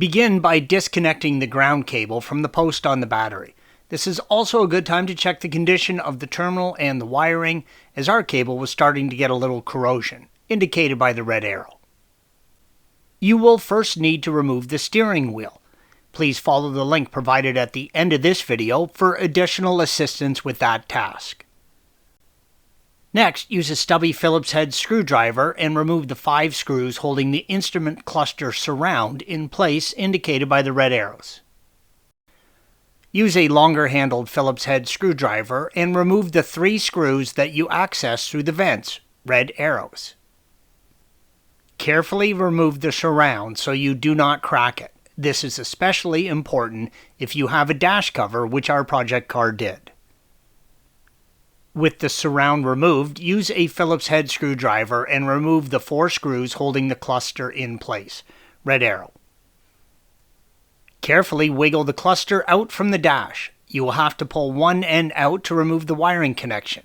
Begin by disconnecting the ground cable from the post on the battery. This is also a good time to check the condition of the terminal and the wiring, as our cable was starting to get a little corrosion, indicated by the red arrow. You will first need to remove the steering wheel. Please follow the link provided at the end of this video for additional assistance with that task. Next, use a stubby Phillips head screwdriver and remove the 5 screws holding the instrument cluster surround in place indicated by the red arrows. Use a longer handled Phillips head screwdriver and remove the 3 screws that you access through the vents, red arrows. Carefully remove the surround so you do not crack it. This is especially important if you have a dash cover, which our project car did. With the surround removed, use a Phillips head screwdriver and remove the 4 screws holding the cluster in place, red arrow. Carefully wiggle the cluster out from the dash. You will have to pull one end out to remove the wiring connection.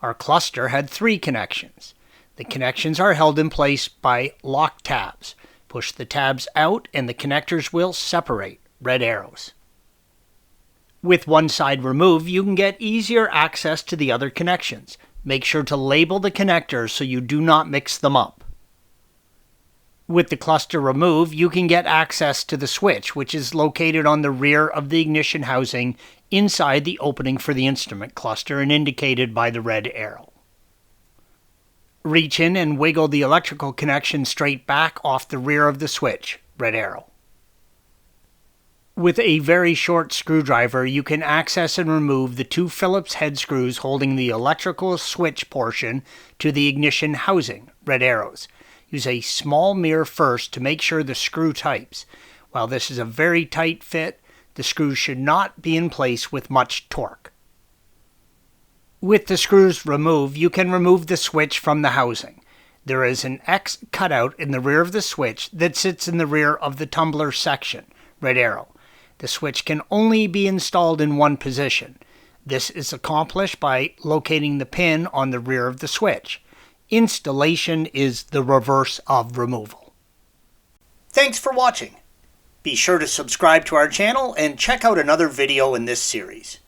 Our cluster had 3 connections. The connections are held in place by lock tabs. Push the tabs out and the connectors will separate, red arrows. With one side removed, you can get easier access to the other connections. Make sure to label the connectors so you do not mix them up. With the cluster removed, you can get access to the switch, which is located on the rear of the ignition housing inside the opening for the instrument cluster and indicated by the red arrow. Reach in and wiggle the electrical connection straight back off the rear of the switch, red arrow. With a very short screwdriver, you can access and remove the 2 Phillips head screws holding the electrical switch portion to the ignition housing, red arrows. Use a small mirror first to make sure the screw types. While this is a very tight fit, the screws should not be in place with much torque. With the screws removed, you can remove the switch from the housing. There is an X cutout in the rear of the switch that sits in the rear of the tumbler section, red arrow. The switch can only be installed in one position. This is accomplished by locating the pin on the rear of the switch. Installation is the reverse of removal. Thanks for watching. Be sure to subscribe to our channel and check out another video in this series.